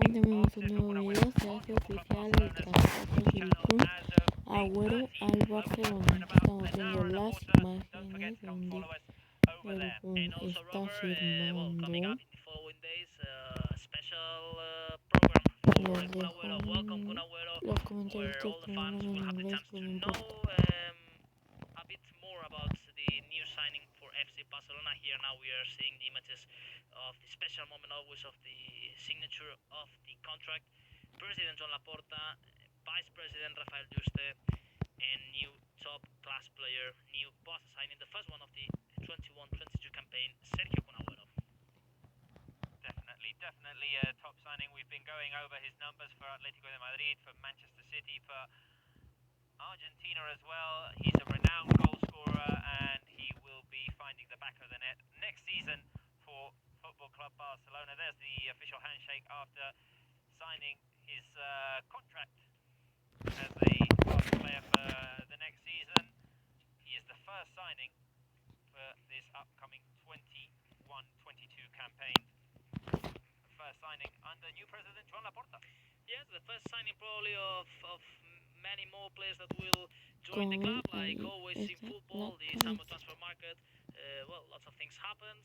Hoy tenemos un nuevo video, se hace oficial el traspaso sin Kun Agüero al Barcelona. Aquí estamos viendo las imágenes donde el Kun está firmando. Les dejo los comentarios del programa en inglés, pues no importa. Signing for FC Barcelona. Here now we are seeing the images of the special moment always of the signature of the contract. President John Laporta, Vice President Rafael Juste, and new top class player, new boss signing, the first one of the 21-22 campaign, Sergio Agüero. Definitely a top signing. We've been going over his numbers for Atletico de Madrid, for Manchester City, for Argentina as well. He's a renowned goal scorer and he will be finding the back of the net next season for Football Club Barcelona. There's the official handshake after signing his contract as a Barca player for the next season. He is the first signing for this upcoming 21-22 campaign. The first signing under new president Joan Laporta. Yes, the first signing probably of many more players that will join the club. Like always in football, the summer transfer market, well, lots of things happens.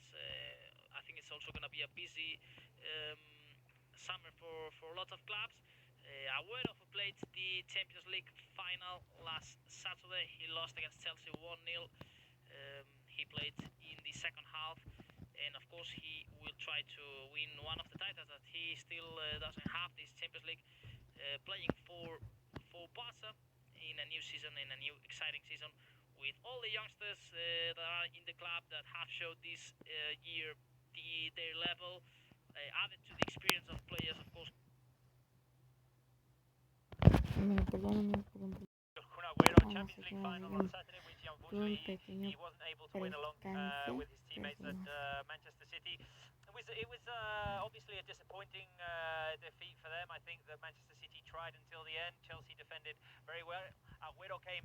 I think it's also going to be a busy summer for lots of clubs. Agüero, who played the Champions League final last Saturday, he lost against Chelsea 1-0. He played in the second half, and of course he will try to win one of the titles that he still doesn't have, this Champions League, playing for Barca in a new season, in a new exciting season, with all the youngsters that are in the club that have showed this year their level, added to the experience of players, of course. Champions League final on Saturday, which unfortunately he wasn't able to win along with his teammates at Manchester City. It was obviously a disappointing defeat for them. I think that Manchester City tried until the end. Chelsea defended very well. Agüero came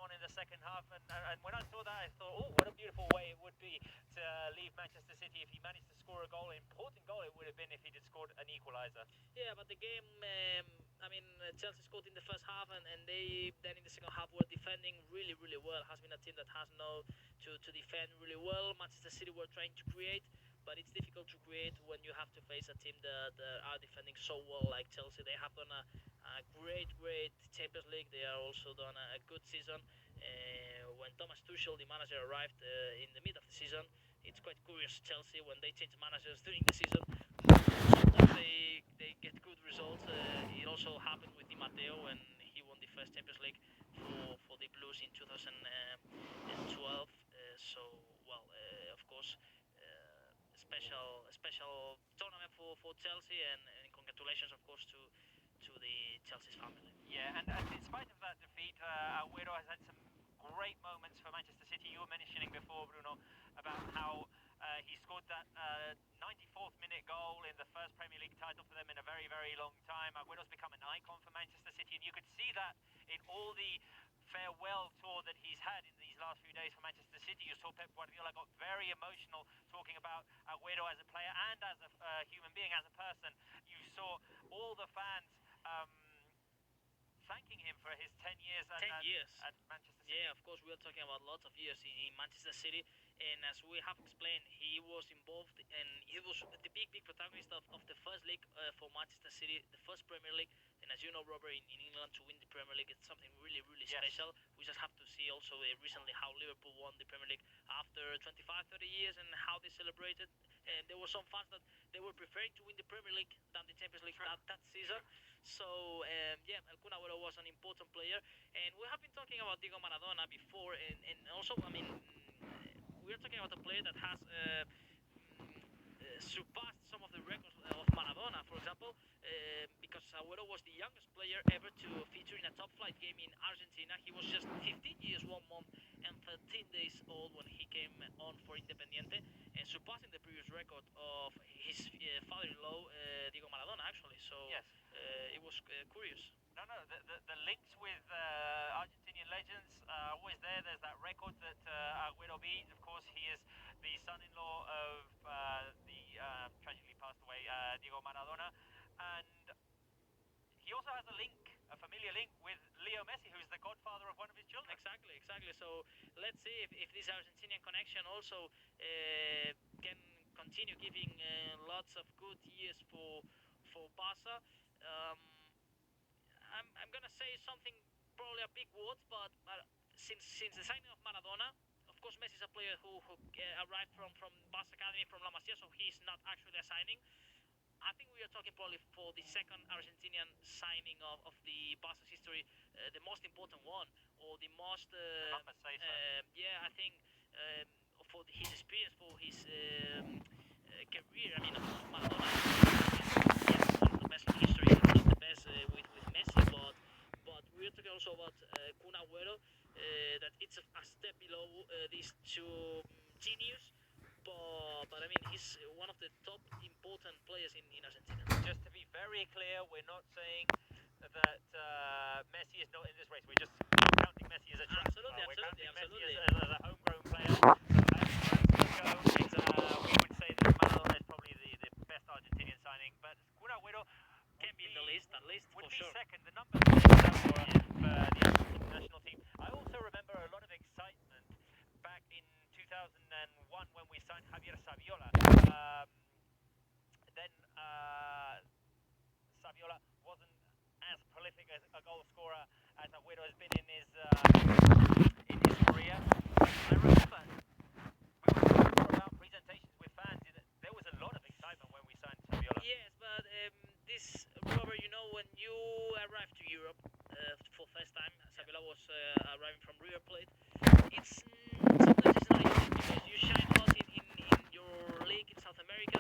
on in the second half, and when I saw that, I thought, oh, what a beautiful way it would be to leave Manchester City if he managed to score a goal. An important goal it would have been if he'd scored an equaliser. Yeah, but the game, Chelsea scored in the first half, and they then in the second half were defending really well. Has been a team that has known to defend really well. Manchester City were trying to create, but it's difficult to create when you have to face a team that are defending so well like Chelsea. They have done a great Champions League. They are also done a good season. When Thomas Tuchel, the manager, arrived in the mid of the season, it's quite curious, Chelsea, when they change managers during the season, sometimes they get good results. It also happened with Di Matteo when he won the first Champions League for the Blues in 2012. Of course, special tournament for Chelsea, and congratulations, of course, to the Chelsea's family. Yeah, and in spite of that defeat, Agüero has had some great moments for Manchester City. You were mentioning before, Bruno, about how he scored that 94th minute goal in the first Premier League title for them in a very long time. Agüero's become an icon for Manchester City, and you could see that in all the farewell tour that he's had in these last few days for Manchester City. You saw Pep Guardiola got very emotional talking about Agüero as a player and as a human being, as a person. You saw all the fans thanking him for his 10 years at Manchester City. Yeah, of course, we are talking about lots of years in Manchester City, and as we have explained, he was involved and he was the big protagonist of the first league for Manchester City, the first Premier League. And as you know, Robert, in England, to win the Premier League, it's something really special. We just have to see also recently how Liverpool won the Premier League after 25-30 years and how they celebrated. And there were some fans that they were preferring to win the Premier League than the Champions League that season. So, El Kun Agüero was an important player. And we have been talking about Diego Maradona before, and also, we are talking about a player that has surpassed some of the records of Maradona, for example, because Agüero was the youngest player ever to feature in a top flight game in Argentina. He was just 15 years, 1 month, and 13 days old when he came on for Independiente, and surpassing the previous record of his father-in-law, Diego Maradona, actually. So yes. It was curious. No, the links with Argentinian legends are always there. There's that record that Agüero beat. Of course, he is the son-in-law of the tragically passed away Diego Maradona. and he also has a familiar link with Leo Messi, who's the godfather of one of his children. Exactly, exactly. So let's see if this Argentinian connection also can continue giving lots of good years for Barca. Um, I'm gonna say something probably a big word, but since the signing of Maradona, of course Messi is a player who arrived from Barca academy from La Masia, so he's not actually a signing. I think we are talking probably for the second Argentinian signing of the Barca's history, the most important one, or the most. Yeah, I think for his experience, for his career. I mean, of course, Maradona is one of the best in history. It's not the best with Messi, but we're talking also about Kun Agüero, that it's a step below these two genius. But I mean, he's one of the top important players in Argentina. Just to be very clear, we're not saying that Messi is not in this race. We're just counting Messi as a champ. Absolutely, we're absolutely, counting absolutely. Messi as a homegrown player. So we would say that Maradona is probably the best Argentinian signing, but Kun Agüero can be in the list, at least, would for be sure. second. The number for the Argentine national team. I also remember a lot of excitement back in 2001 when we signed Javier Saviola. Then Saviola wasn't as prolific as a goal scorer as Agüero has been in his career. I remember we were talking about presentations with fans. There was a lot of excitement when we signed Saviola. Yes, but this, Robert, when you arrived to Europe for first time, Saviola was arriving from River Plate. It's sometimes it's not easy because you shine a lot in your league in South America,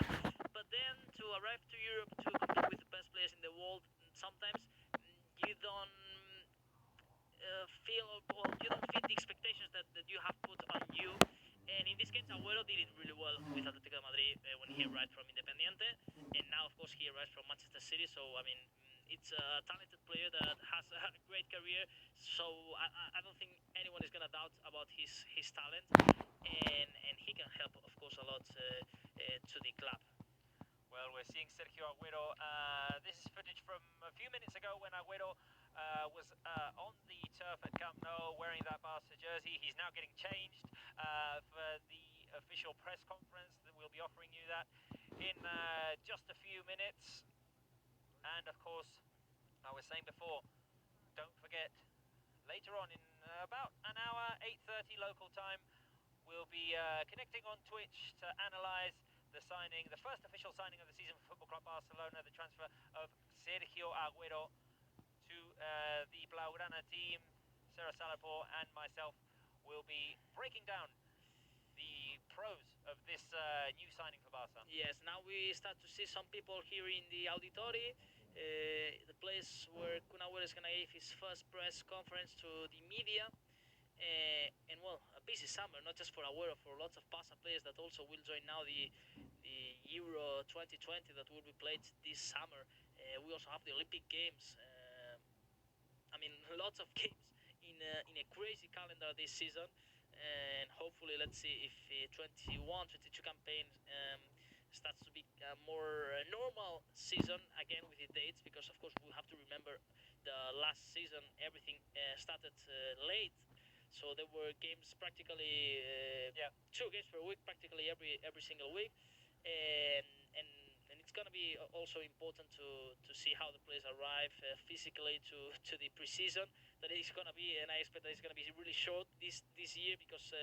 but then to arrive to Europe to compete with the best players in the world, sometimes you don't feel, or you don't fit the expectations that you have put on you. And in this case, Agüero did it really well with Atletico de Madrid when he arrived from Independiente, and now, of course, he arrives from Manchester City. So, I mean, it's a talented player that has a great career. So, I don't think anyone is gonna doubt about his talent, and he can help, of course, a lot to the club. Well, we're seeing Sergio Agüero. This is footage from a few minutes ago when Agüero was on the turf at Camp Nou wearing that Barca jersey. He's now getting changed for the official press conference. We'll be offering you that in just a few minutes. And of course, I was saying before, don't forget, later on in about an hour, 8:30 local time, we'll be connecting on Twitch to analyse the signing, the first official signing of the season for Football Club Barcelona, the transfer of Sergio Agüero to the Blaugrana team. Sarah Salapor and myself will be breaking down the pros of this new signing for Barca. Yes, now we start to see some people here in the auditori, the place where Kun Agüero is going to give his first press conference to the media. And well, a busy summer, not just for Agüero, for lots of Barca players that also will join now the Euro 2020 that will be played this summer. We also have the Olympic Games. I mean, lots of games in a crazy calendar this season, and hopefully, let's see if 21-22 campaign starts to be a more normal season again with the dates, because of course we have to remember the last season everything started late, so there were games practically 2 games per week, practically every single week, and and and it's gonna be also important to see how the players arrive physically to the preseason. That is gonna be, and I expect that it's gonna be really short this year, because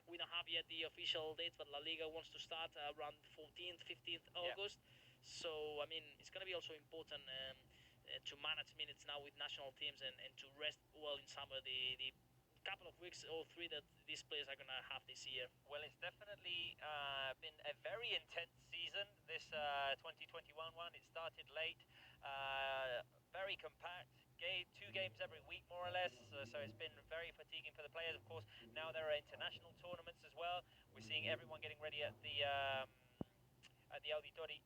we don't have yet the official dates, but La Liga wants to start around 14th, 15th August. So I mean, it's gonna be also important to manage minutes now with national teams, and to rest well in summer the couple of weeks or 3 that these players are gonna have this year. Well, it's definitely been a very intense season, this 2021 one. It started late, very compact. 2 games every week, more or less. So it's been very fatiguing for the players. Of course, now there are international tournaments as well. We're seeing everyone getting ready at the Auditori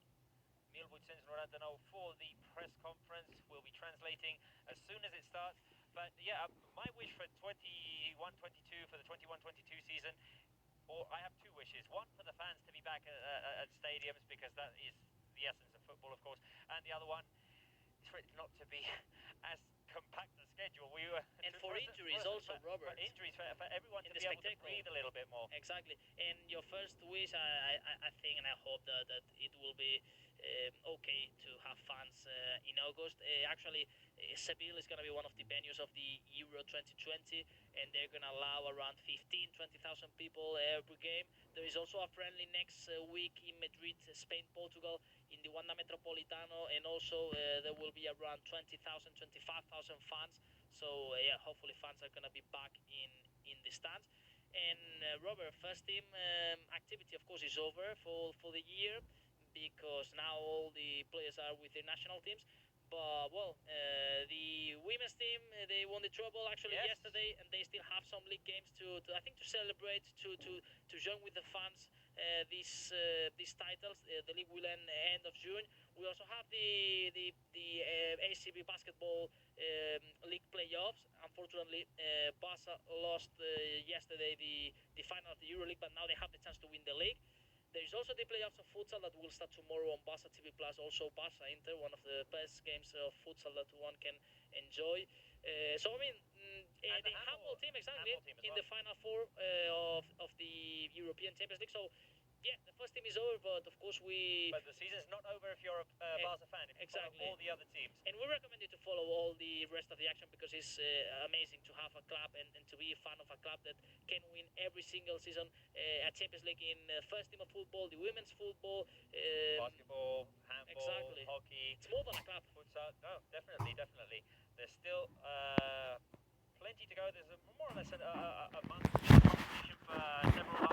Milbucens Norandano for the press conference. We'll be translating as soon as it starts. But yeah, my wish for 21-22, for the 21-22 season, or I have 2 wishes. One, for the fans to be back at stadiums, because that is the essence of football, of course. And the other one it not to be as compact a schedule. We were and for injuries also, Robert. For injuries, for everyone in to the be able to spectacle. breathe a little bit more. Exactly. And your first wish, I think, and I hope that it will be okay to have fans in August. Actually, Seville is going to be one of the venues of the Euro 2020, and they're going to allow around 15, 20,000 people every game. There is also a friendly next week in Madrid, Spain, Portugal, in the Wanda Metropolitano, and also there will be around 20,000, 25,000 fans. So yeah, hopefully fans are going to be back in the stands. And Robert, first team activity, of course, is over for the year because now all the players are with their national teams. But well, the women's team they won the treble actually yesterday, and they still have some league games to I think to celebrate to join with the fans these titles. The league will end of June. We also have the ACB basketball league playoffs. Unfortunately, Barca lost yesterday the final of the EuroLeague, but now they have the chance to win the league. There is also the playoffs of futsal that will start tomorrow on Barca TV Plus. Also, Barca Inter, one of the best games of futsal that one can enjoy. So I mean, the handball team exactly in the final four of the European Champions League. So yeah, the first team is over, but of course But the season's not over if you're a Barca fan. If you follow all the other teams. And we recommend you to follow all the rest of the action because it's amazing to have a club and to be a fan of a club that can win every single season a Champions League in first team of football, the women's football, basketball, handball, hockey. It's more than a club. Futsal. No, definitely. There's still plenty to go. There's more or less a month competition for several